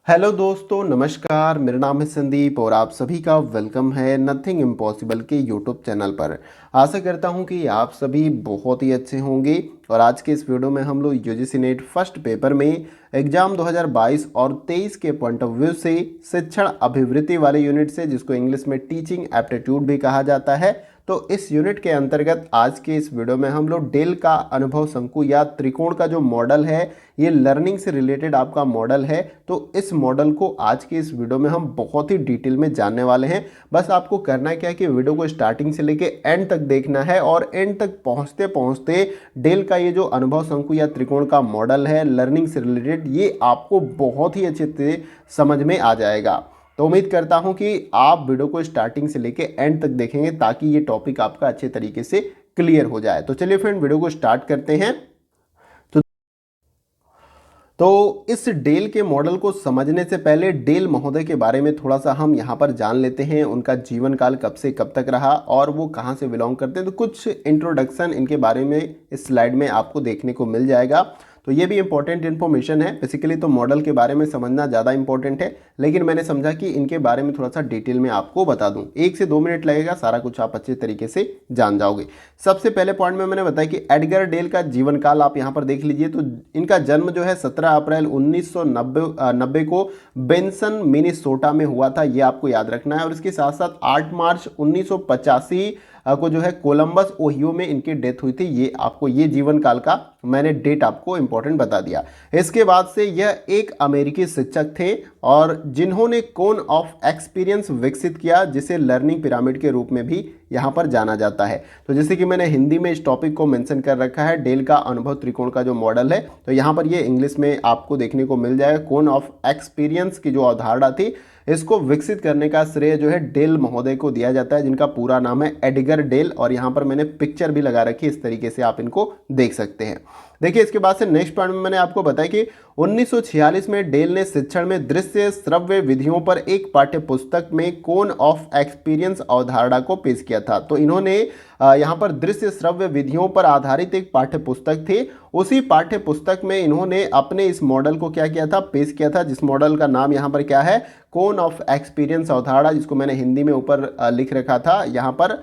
Hello दोस्तों, नमस्कार। मेरा नाम है संदीप और आप सभी का वेलकम है नथिंग इम्पॉसिबल के यूट्यूब चैनल पर। आशा करता हूं कि आप सभी बहुत ही अच्छे होंगे। और आज के इस वीडियो में हम लोग यूजीसी नेट फर्स्ट पेपर में एग्जाम 2022 और 23 के पॉइंट ऑफ व्यू से शिक्षण अभिवृत्ति वाले यूनिट से, जिसको इंग्लिश में टीचिंग एप्टीट्यूड भी कहा जाता है, तो इस यूनिट के अंतर्गत आज के इस वीडियो में हम लोग डेल का अनुभव शंकु या त्रिकोण का जो मॉडल है, ये लर्निंग से रिलेटेड आपका मॉडल है। तो इस मॉडल को आज के इस वीडियो में हम बहुत ही डिटेल में जानने वाले हैं। बस आपको करना क्या है कि वीडियो को स्टार्टिंग से लेके एंड तक देखना है और एंड तक पहुंचते पहुंचते डेल का ये जो अनुभव शंकु या त्रिकोण का मॉडल है लर्निंग से रिलेटेड, ये आपको बहुत ही अच्छे से समझ में आ जाएगा। तो उम्मीद करता हूं कि आप वीडियो को स्टार्टिंग से लेके एंड तक देखेंगे ताकि ये टॉपिक आपका अच्छे तरीके से क्लियर हो जाए। तो चलिए फ्रेंड, वीडियो को स्टार्ट करते हैं। तो इस डेल के मॉडल को समझने से पहले डेल महोदय के बारे में थोड़ा सा हम यहाँ पर जान लेते हैं। उनका जीवन काल कब से कब तक रहा और वो कहाँ से बिलोंग करते हैं। तो कुछ इंट्रोडक्शन इनके बारे में इस स्लाइड में आपको देखने को मिल जाएगा। तो ये भी इंपॉर्टेंट इन्फॉर्मेशन है। बेसिकली तो मॉडल के बारे में समझना ज़्यादा इंपॉर्टेंट है, लेकिन मैंने समझा कि इनके बारे में थोड़ा सा डिटेल में आपको बता दूं। 1 से 2 मिनट लगेगा, सारा कुछ आप अच्छे तरीके से जान जाओगे। सबसे पहले पॉइंट में मैंने बताया कि एडगर डेल का जीवन काल आप यहाँ पर देख लीजिए। तो इनका जन्म जो है 17 अप्रैल 1990 को बेंसन मिनेसोटा में हुआ था, ये आपको याद रखना है। और इसके साथ साथ 8 मार्च 1985 को जो है कोलंबस ओहियो में इनकी डेथ हुई थी। ये आपको ये जीवन काल का मैंने डेट आपको इंपॉर्टेंट बता दिया। इसके बाद से यह एक अमेरिकी शिक्षक थे और जिन्होंने कोन ऑफ एक्सपीरियंस विकसित किया, जिसे लर्निंग पिरामिड के रूप में भी यहाँ पर जाना जाता है। तो जैसे कि मैंने हिंदी में इस टॉपिक को मेंशन कर रखा है, डेल का अनुभव त्रिकोण का जो मॉडल है, तो यहाँ पर ये इंग्लिश में आपको देखने को मिल जाएगा। कोन ऑफ एक्सपीरियंस की जो अवधारणा थी, इसको विकसित करने का श्रेय जो है डेल महोदय को दिया जाता है, जिनका पूरा नाम है एडगर डेल। और यहाँ पर मैंने पिक्चर भी लगा रखी है, इस तरीके से आप इनको देख सकते हैं। देखिए, इसके बाद से नेक्स्ट पॉइंट में मैंने आपको बताया कि 1946 में डेल ने शिक्षण में दृश्य श्रव्य विधियों पर एक पाठ्य पुस्तक में कोन ऑफ एक्सपीरियंस अवधारणा को पेश किया था। तो इन्होंने यहाँ पर दृश्य श्रव्य विधियों पर आधारित एक पाठ्य पुस्तक थी। उसी पाठ्य पुस्तक में इन्होंने अपने इस मॉडल को क्या किया था, पेश किया था, जिस मॉडल का नाम यहाँ पर क्या है, कोन ऑफ एक्सपीरियंस अवधारणा, जिसको मैंने हिंदी में ऊपर लिख रखा था यहाँ पर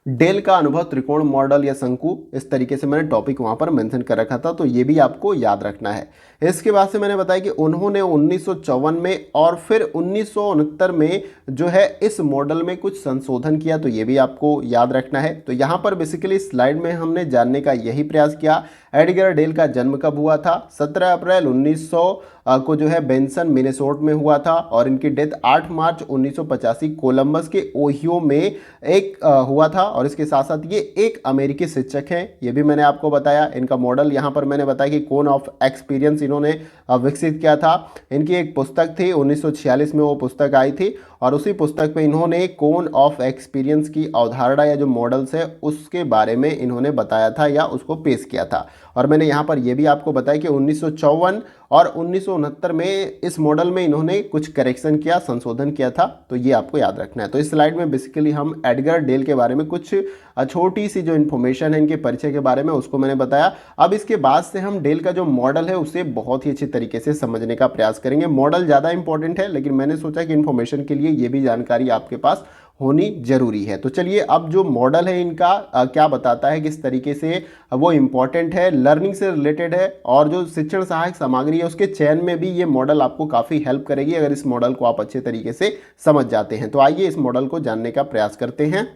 डेल का अनुभव त्रिकोण मॉडल या शंकु, इस तरीके से मैंने टॉपिक वहां पर मेंशन कर रखा था। तो ये भी आपको याद रखना है। इसके बाद से मैंने बताया कि उन्होंने 1954 में और फिर 1969 में जो है इस मॉडल में कुछ संशोधन किया। तो ये भी आपको याद रखना है। तो यहाँ पर बेसिकली स्लाइड में हमने जानने का यही प्रयास किया, एडगर डेल का जन्म कब हुआ था। 17 अप्रैल 1900 को जो है बेंसन मिनेसोटा में हुआ था और इनकी डेथ 8 मार्च 1985 कोलंबस के ओहियो में एक हुआ था। और इसके साथ साथ ये एक अमेरिकी शिक्षक हैं, ये भी मैंने आपको बताया। इनका मॉडल यहाँ पर मैंने बताया कि कोन ऑफ एक्सपीरियंस इन्होंने विकसित किया था। इनकी एक पुस्तक थी, 1946 में वो पुस्तक आई थी और उसी पुस्तक में इन्होंने कोन ऑफ एक्सपीरियंस की अवधारणा या जो मॉडल्स है उसके बारे में इन्होंने बताया था या उसको पेश किया था। और मैंने यहाँ पर यह भी आपको बताया कि 1954 और 1969 में इस मॉडल में इन्होंने कुछ करेक्शन किया, संशोधन किया था। तो ये आपको याद रखना है। तो इस स्लाइड में बेसिकली हम एडगर डेल के बारे में कुछ छोटी सी जो इन्फॉर्मेशन है इनके परिचय के बारे में, उसको मैंने बताया। अब इसके बाद से हम डेल का जो मॉडल है उसे बहुत ही अच्छे तरीके से समझने का प्रयास करेंगे। मॉडल ज़्यादा इंपॉर्टेंट है, लेकिन मैंने सोचा कि इन्फॉर्मेशन के लिए ये भी जानकारी आपके पास होनी जरूरी है। तो चलिए, अब जो मॉडल है इनका क्या बताता है, किस तरीके से वो इम्पॉर्टेंट है, लर्निंग से रिलेटेड है और जो शिक्षण सहायक सामग्री है उसके चयन में भी ये मॉडल आपको काफ़ी हेल्प करेगी अगर इस मॉडल को आप अच्छे तरीके से समझ जाते हैं। तो आइए इस मॉडल को जानने का प्रयास करते हैं।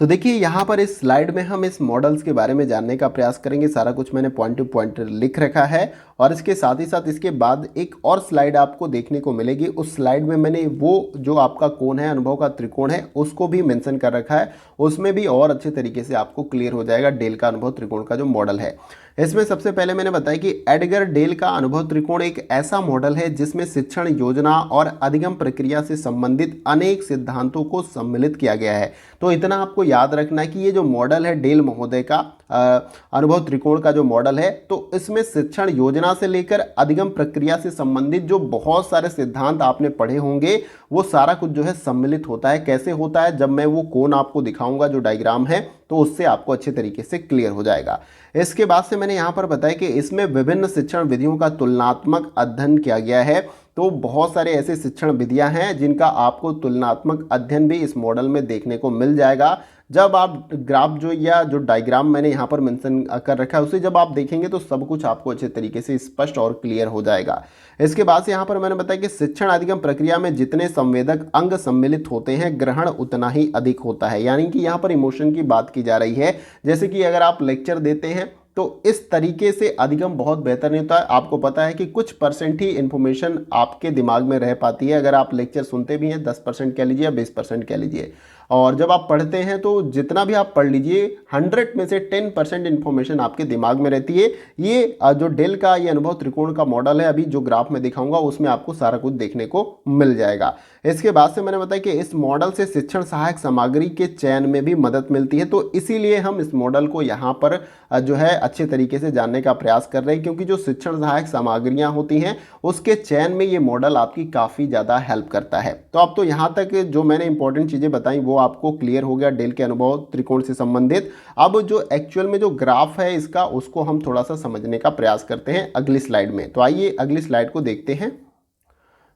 तो देखिए, यहाँ पर इस स्लाइड में हम इस मॉडल्स के बारे में जानने का प्रयास करेंगे। सारा कुछ मैंने पॉइंट टू पॉइंट लिख रखा है और इसके साथ ही साथ इसके बाद एक और स्लाइड आपको देखने को मिलेगी। उस स्लाइड में मैंने वो जो आपका कोण है, अनुभव का त्रिकोण है, उसको भी मेंशन कर रखा है। उसमें भी और अच्छे तरीके से आपको क्लियर हो जाएगा डेल का अनुभव त्रिकोण का जो मॉडल है। इसमें सबसे पहले मैंने बताया कि एडगर डेल का अनुभव त्रिकोण एक ऐसा मॉडल है जिसमें शिक्षण योजना और अधिगम प्रक्रिया से संबंधित अनेक सिद्धांतों को सम्मिलित किया गया है। तो इतना आपको याद रखना है कि ये जो मॉडल है डेल महोदय का अनुभव त्रिकोण का जो मॉडल है, तो इसमें शिक्षण योजना से लेकर अधिगम प्रक्रिया से संबंधित जो बहुत सारे सिद्धांत आपने पढ़े होंगे वो सारा कुछ जो है सम्मिलित होता है। कैसे होता है, जब मैं वो कोण आपको दिखाऊंगा जो डायग्राम है, तो उससे आपको अच्छे तरीके से क्लियर हो जाएगा। इसके बाद से मैंने यहाँ पर बताया कि इसमें विभिन्न शिक्षण विधियों का तुलनात्मक अध्ययन किया गया है तो बहुत सारे ऐसे शिक्षण विधियां हैं जिनका आपको तुलनात्मक अध्ययन भी इस मॉडल में देखने को मिल जाएगा। जब आप ग्राफ जो या जो डायग्राम मैंने यहाँ पर मेंशन कर रखा है उसे जब आप देखेंगे तो सब कुछ आपको अच्छे तरीके से स्पष्ट और क्लियर हो जाएगा। इसके बाद से यहाँ पर मैंने बताया कि शिक्षण अधिगम प्रक्रिया में जितने संवेदक अंग सम्मिलित होते हैं ग्रहण उतना ही अधिक होता है। यानी कि यहाँ पर इमोशन की बात की जा रही है। जैसे कि अगर आप लेक्चर देते हैं तो इस तरीके से अधिगम बहुत बेहतर नहीं होता है। आपको पता है कि कुछ परसेंट ही इंफॉर्मेशन आपके दिमाग में रह पाती है। अगर आप लेक्चर सुनते भी हैं 10% कह लीजिए या 20% कह लीजिए, और जब आप पढ़ते हैं तो जितना भी आप पढ़ लीजिए 100 में से 10% इन्फॉर्मेशन आपके दिमाग में रहती है। ये जो डेल का ये अनुभव त्रिकोण का मॉडल है, अभी जो ग्राफ में दिखाऊंगा उसमें आपको सारा कुछ देखने को मिल जाएगा। इसके बाद से मैंने बताया कि इस मॉडल से शिक्षण सहायक सामग्री के चयन में भी मदद मिलती है, तो इसीलिए हम इस मॉडल को यहाँ पर जो है अच्छे तरीके से जानने का प्रयास कर रहे हैं, क्योंकि जो शिक्षण सहायक सामग्रियाँ होती हैं उसके चयन में ये मॉडल आपकी काफ़ी ज़्यादा हेल्प करता है। तो अब तो यहाँ तक जो मैंने इंपॉर्टेंट चीज़ें बताई वो आपको क्लियर हो गया डेल के अनुभव त्रिकोण से संबंधित। अब जो एक्चुअल में जो ग्राफ है इसका उसको हम थोड़ा सा समझने का प्रयास करते हैं अगली स्लाइड में। तो आइए अगली स्लाइड को देखते हैं।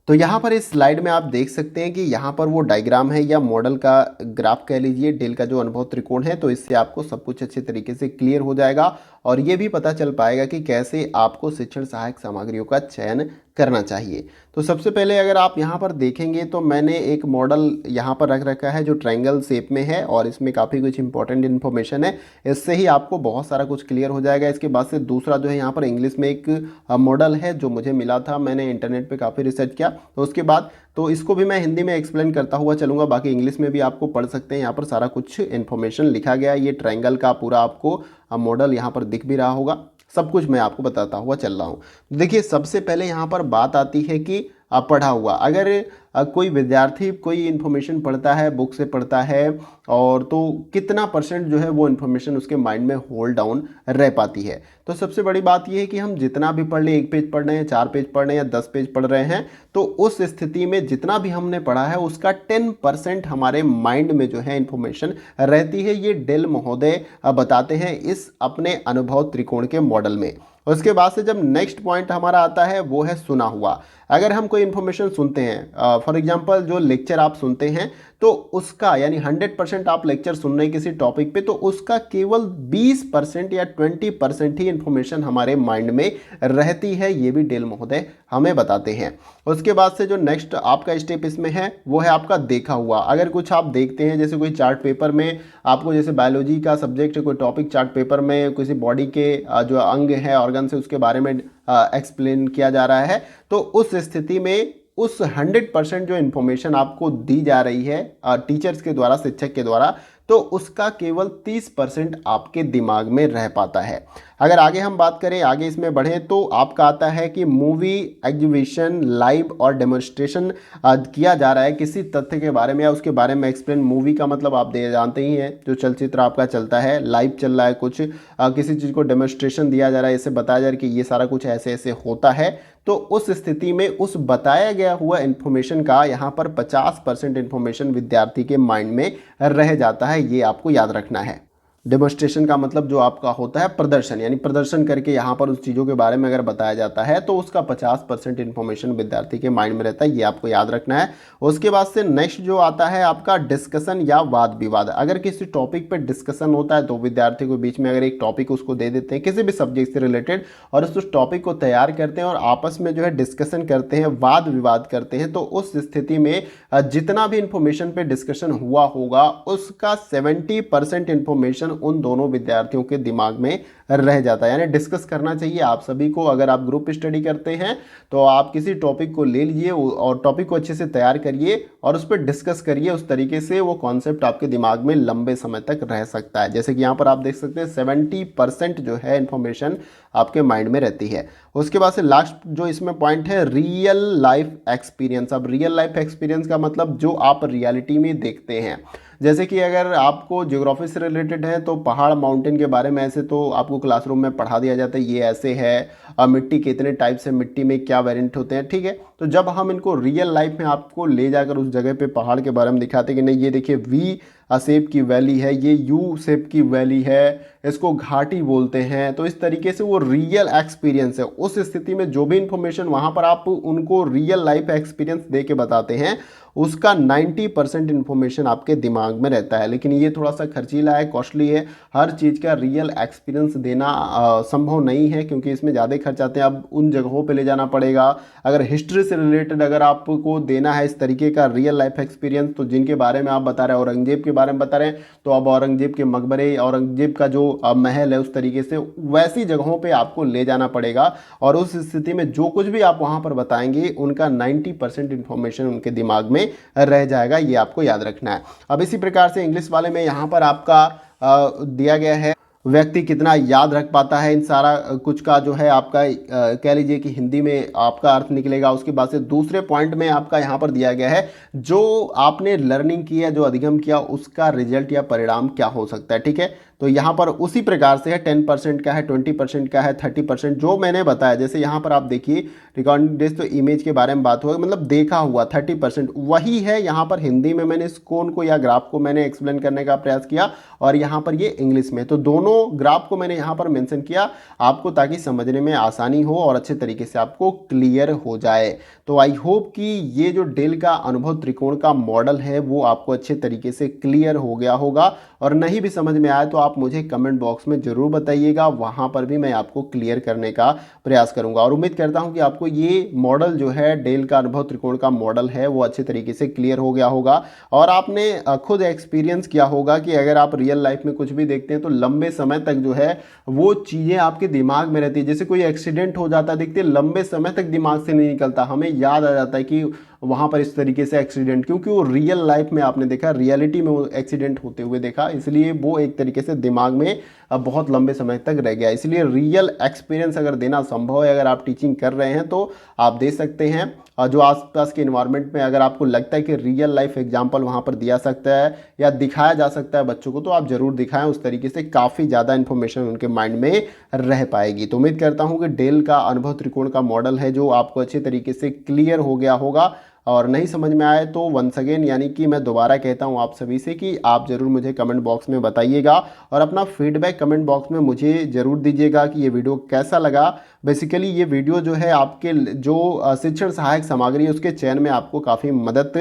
तो यहाँ पर इस स्लाइड में आप देख सकते हैं कि यहाँ पर वो डायग्राम है या मॉडल का ग्राफ कह लीजिए डेल का जो अनुभव त्रिकोण है। तो इससे आपको सब कुछ अच्छे तरीके से क्लियर हो जाएगा और ये भी पता चल पाएगा कि कैसे आपको शिक्षण सहायक सामग्रियों का चयन करना चाहिए। तो सबसे पहले अगर आप यहाँ पर देखेंगे तो मैंने एक मॉडल यहाँ पर रख रखा है जो ट्रायंगल शेप में है और इसमें काफ़ी कुछ इंपॉर्टेंट इन्फॉर्मेशन है। इससे ही आपको बहुत सारा कुछ क्लियर हो जाएगा। इसके बाद से दूसरा जो है यहाँ पर इंग्लिश में एक मॉडल है जो मुझे मिला था, मैंने इंटरनेट पे काफ़ी रिसर्च किया। तो उसके बाद तो इसको भी मैं हिंदी में एक्सप्लेन करता हुआ चलूँगा, बाकी इंग्लिश में भी आपको पढ़ सकते हैं। यहाँ पर सारा कुछ इन्फॉर्मेशन लिखा गया है। ये ट्रायंगल का पूरा आपको मॉडल यहाँ पर दिख भी रहा होगा। सब कुछ मैं आपको बताता हुआ चल रहा हूँ। देखिए सबसे पहले यहाँ पर बात आती है कि पढ़ा हुआ, अगर कोई विद्यार्थी कोई इन्फॉर्मेशन पढ़ता है, बुक से पढ़ता है, और तो कितना परसेंट जो है वो इन्फॉर्मेशन उसके माइंड में होल्ड डाउन रह पाती है। तो सबसे बड़ी बात ये है कि हम जितना भी पढ़ लें, 1 पेज पढ़ रहे हैं, 4 पेज पढ़ रहे हैं या 10 पेज पढ़ रहे हैं, तो उस स्थिति में जितना भी हमने पढ़ा है उसका 10% हमारे माइंड में जो है इन्फॉर्मेशन रहती है। ये डेल महोदय बताते हैं इस अपने अनुभव त्रिकोण के मॉडल में। उसके बाद से जब नेक्स्ट पॉइंट हमारा आता है वो है सुना हुआ। अगर हम कोई इन्फॉर्मेशन सुनते हैं, फॉर एग्जांपल जो लेक्चर आप सुनते हैं तो उसका यानी 100% आप लेक्चर सुन रहे हैं किसी टॉपिक पे, तो उसका केवल 20% या 20% ही इन्फॉर्मेशन हमारे माइंड में रहती है। ये भी डेल महोदय हमें बताते हैं। उसके बाद से जो नेक्स्ट आपका स्टेप इसमें है वो है आपका देखा हुआ। अगर कुछ आप देखते हैं, जैसे कोई चार्ट पेपर में आपको, जैसे बायोलॉजी का सब्जेक्ट कोई टॉपिक चार्ट पेपर में किसी बॉडी के जो अंग है ऑर्गन से उसके बारे में एक्सप्लेन किया जा रहा है, तो उस स्थिति में उस 100% जो इन्फॉर्मेशन आपको दी जा रही है टीचर्स के द्वारा, शिक्षक के द्वारा, तो उसका केवल 30% आपके दिमाग में रह पाता है। अगर आगे हम बात करें, आगे इसमें बढ़ें, तो आपका आता है कि मूवी एग्जीबिशन लाइव और डेमोन्स्ट्रेशन किया जा रहा है किसी तथ्य के बारे में या उसके बारे में एक्सप्लेन। मूवी का मतलब आप जानते ही हैं, जो चलचित्र आपका चलता है, लाइव चल रहा है, कुछ किसी चीज़ को डेमोन्स्ट्रेशन दिया जा रहा है, इससे बताया जा रहा है कि ये सारा कुछ ऐसे ऐसे होता है। तो उस स्थिति में उस बताया गया हुआ इन्फॉर्मेशन का यहाँ पर 50% इन्फॉर्मेशन विद्यार्थी के माइंड में रह जाता है। ये आपको याद रखना है। डेमोन्स्ट्रेशन का मतलब जो आपका होता है प्रदर्शन, यानी प्रदर्शन करके यहाँ पर उस चीज़ों के बारे में अगर बताया जाता है तो उसका 50% इन्फॉर्मेशन विद्यार्थी के माइंड में रहता है। ये आपको याद रखना है। उसके बाद से नेक्स्ट जो आता है आपका डिस्कशन या वाद विवाद। अगर किसी टॉपिक पर डिस्कशन होता है तो विद्यार्थी को बीच में अगर एक टॉपिक उसको दे देते हैं किसी भी सब्जेक्ट से रिलेटेड और उस टॉपिक को तैयार करते हैं और आपस में जो है डिस्कशन करते हैं, वाद विवाद करते हैं, तो उस स्थिति में जितना भी इंफॉर्मेशन पे डिस्कशन हुआ होगा उसका 70% इंफॉर्मेशन उन दोनों विद्यार्थियों के दिमाग में रह जाता है। यानी डिस्कस करना चाहिए आप सभी को। अगर आप ग्रुप स्टडी करते हैं तो आप किसी टॉपिक को ले लीजिए और टॉपिक को अच्छे से तैयार करिए और उस पर डिस्कस करिए। उस तरीके से वो कॉन्सेप्ट आपके दिमाग में लंबे समय तक रह सकता है। जैसे कि यहाँ पर आप देख सकते हैं 70% जो है इंफॉर्मेशन आपके माइंड में रहती है। उसके बाद से लास्ट जो इसमें पॉइंट है रियल लाइफ एक्सपीरियंस। अब रियल लाइफ एक्सपीरियंस का मतलब जो आप रियलिटी में देखते हैं। जैसे कि अगर आपको ज्योग्राफी से रिलेटेड है तो पहाड़ माउंटेन के बारे में ऐसे तो आपको क्लासरूम में पढ़ा दिया जाता है, ये ऐसे है, मिट्टी कितने टाइप से, मिट्टी में क्या वेरिएंट होते हैं, ठीक है। तो जब हम इनको रियल लाइफ में आपको ले जाकर उस जगह पे पहाड़ के बारे में दिखाते हैं कि नहीं ये देखिए वी शेप की वैली है, ये यू शेप की वैली है, इसको घाटी बोलते हैं। तो इस तरीके से वो रियल एक्सपीरियंस है, उस स्थिति में जो भी इंफॉर्मेशन वहाँ पर आप उनको रियल लाइफ एक्सपीरियंस दे के बताते हैं उसका 90% इन्फॉर्मेशन आपके दिमाग में रहता है। लेकिन ये थोड़ा सा खर्चीला है, कॉस्टली है, हर चीज़ का रियल एक्सपीरियंस देना संभव नहीं है क्योंकि इसमें ज़्यादा खर्च आते हैं। अब उन जगहों पे ले जाना पड़ेगा। अगर हिस्ट्री से रिलेटेड अगर आपको देना है इस तरीके का रियल लाइफ एक्सपीरियंस, तो जिनके बारे में आप बता रहे हैं, औरंगजेब के बारे में बता रहे हैं, तो अब औरंगजेब के मकबरे, औरंगजेब का जो महल है, उस तरीके से वैसी जगहों पर आपको ले जाना पड़ेगा। और उस स्थिति में जो कुछ भी आप वहाँ पर बताएंगे उनका 90% इंफॉर्मेशन उनके दिमाग में रह जाएगा, ये आपको याद रखना है। अब इसी प्रकार से इंग्लिश वाले में यहाँ पर आपका दिया गया है व्यक्ति कितना याद रख पाता है इन सारा कुछ का जो है आपका कह लीजिए कि हिंदी में आपका अर्थ निकलेगा। उसके बाद से दूसरे पॉइंट में आपका यहाँ पर दिया गया है जो आपने लर्निंग की है, जो अधिगम किया, उसका रिजल्ट या परिणाम क्या हो सकता है। ठीक है, तो यहाँ पर उसी प्रकार से है 10% का है, 20% का है, 30% जो मैंने बताया। जैसे यहाँ पर आप देखिए रिकॉर्डिंग डेज तो इमेज के बारे में बात हुआ, मतलब देखा हुआ 30% वही है। यहाँ पर हिंदी में मैंने इस कोन को या ग्राफ को मैंने एक्सप्लेन करने का प्रयास किया और यहाँ पर ये इंग्लिश में, तो दोनों ग्राफ को मैंने यहाँ पर मेंशन किया आपको ताकि समझने में आसानी हो और अच्छे तरीके से आपको क्लियर हो जाए। तो आई होप कि ये जो डेल का अनुभव त्रिकोण का मॉडल है वो आपको अच्छे तरीके से क्लियर हो गया होगा। और नहीं भी समझ में आए तो आप मुझे कमेंट बॉक्स में ज़रूर बताइएगा, वहाँ पर भी मैं आपको क्लियर करने का प्रयास करूँगा। और उम्मीद करता हूँ कि आपको ये मॉडल जो है डेल का अनुभव त्रिकोण का मॉडल है वो अच्छे तरीके से क्लियर हो गया होगा और आपने खुद एक्सपीरियंस किया होगा कि अगर आप रियल लाइफ में कुछ भी देखते हैं तो लंबे समय तक जो है वो चीज़ें आपके दिमाग में रहती है। जैसे कोई एक्सीडेंट हो जाता है, देखते हैं लंबे समय तक दिमाग से नहीं निकलता, हमें याद आ जाता है कि वहाँ पर इस तरीके से एक्सीडेंट, क्योंकि वो रियल लाइफ में आपने देखा, रियलिटी में वो एक्सीडेंट होते हुए देखा, इसलिए वो एक तरीके से दिमाग में बहुत लंबे समय तक रह गया। इसलिए रियल एक्सपीरियंस अगर देना संभव है, अगर आप टीचिंग कर रहे हैं तो आप दे सकते हैं। और जो आसपास के इन्वायरमेंट में अगर आपको लगता है कि रियल लाइफ एग्जांपल वहाँ पर दिया सकता है या दिखाया जा सकता है बच्चों को, तो आप ज़रूर दिखाएं। उस तरीके से काफ़ी ज़्यादा इन्फॉर्मेशन उनके माइंड में रह पाएगी। तो उम्मीद करता हूँ कि डेल का अनुभव त्रिकोण का मॉडल है जो आपको अच्छे तरीके से क्लियर हो गया होगा। और नहीं समझ में आए तो वंस अगेन यानी कि मैं दोबारा कहता हूं आप सभी से कि आप ज़रूर मुझे कमेंट बॉक्स में बताइएगा और अपना फीडबैक कमेंट बॉक्स में मुझे ज़रूर दीजिएगा कि ये वीडियो कैसा लगा। बेसिकली ये वीडियो जो है आपके जो शिक्षण सहायक सामग्री है उसके चयन में आपको काफ़ी मदद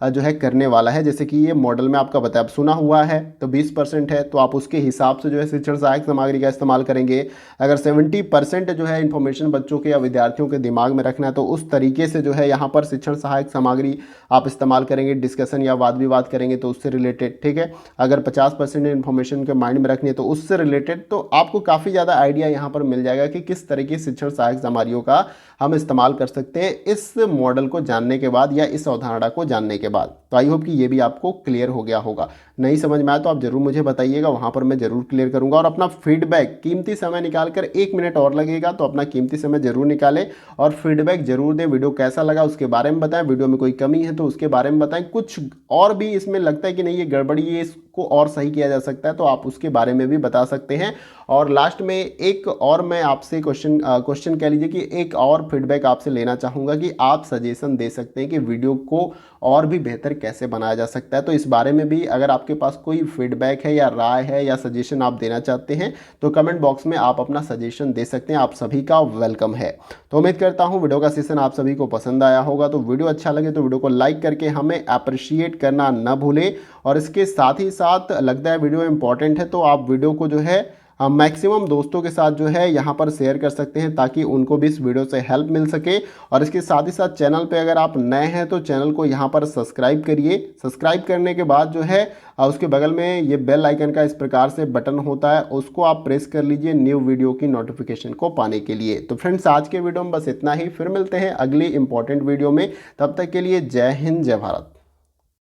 जो है करने वाला है। जैसे कि ये मॉडल में आपका बताया, सुना हुआ है तो 20% है, तो आप उसके हिसाब से जो है शिक्षण सहायक सामग्री का इस्तेमाल करेंगे। अगर 70% जो है इन्फॉर्मेशन बच्चों के या विद्यार्थियों के दिमाग में रखना है तो उस तरीके से जो है यहाँ पर शिक्षण सहायक सामग्री आप इस्तेमाल करेंगे। डिस्कशन या वाद विवाद करेंगे तो उससे रिलेटेड, ठीक है। अगर 50% इन्फॉर्मेशन के माइंड में रखनी है तो उससे रिलेटेड, तो आपको काफ़ी ज़्यादा आइडिया यहाँ पर मिल जाएगा कि किस तरीके से शिक्षण सहायक सामग्रियों का हम इस्तेमाल कर सकते हैं इस मॉडल को जानने के बाद या इस अवधारणा को जानने के बाद। तो आई होप कि ये भी आपको क्लियर हो गया होगा। नहीं समझ में आया तो आप जरूर मुझे बताइएगा, वहां पर मैं जरूर क्लियर करूंगा। और अपना फीडबैक, कीमती समय निकालकर, 1 मिनट और लगेगा तो अपना कीमती समय जरूर निकालें और फीडबैक जरूर दें। वीडियो कैसा लगा उसके बारे में बताएं, वीडियो में कोई कमी है तो उसके बारे में बताएं, कुछ और भी इसमें लगता है कि नहीं ये गड़बड़ी है, इसको और सही किया जा सकता है, तो आप उसके बारे में भी बता सकते हैं। और लास्ट में एक और मैं आपसे क्वेश्चन कह लीजिए कि एक और फीडबैक आपसे लेना चाहूँगा कि आप सजेशन दे सकते हैं कि वीडियो को और भी बेहतर कैसे बनाया जा सकता है। तो इस बारे में भी अगर आपके पास कोई फीडबैक है या राय है या सजेशन आप देना चाहते हैं तो कमेंट बॉक्स में आप अपना सजेशन दे सकते हैं, आप सभी का वेलकम है। तो उम्मीद करता हूँ वीडियो का सेशन आप सभी को पसंद आया होगा। तो वीडियो अच्छा लगे तो वीडियो को लाइक करके हमें अप्रिशिएट करना न भूलें। और इसके साथ ही साथ लगता है वीडियो इंपॉर्टेंट है तो आप वीडियो को जो है मैक्सिमम दोस्तों के साथ जो है यहाँ पर शेयर कर सकते हैं ताकि उनको भी इस वीडियो से हेल्प मिल सके। और इसके साथ ही साथ चैनल पे अगर आप नए हैं तो चैनल को यहाँ पर सब्सक्राइब करिए। सब्सक्राइब करने के बाद जो है उसके बगल में ये बेल आइकन का इस प्रकार से बटन होता है, उसको आप प्रेस कर लीजिए न्यू वीडियो की नोटिफिकेशन को पाने के लिए। तो फ्रेंड्स आज के वीडियो में बस इतना ही, फिर मिलते हैं अगली इंपॉर्टेंट वीडियो में। तब तक के लिए जय हिंद, जय भारत।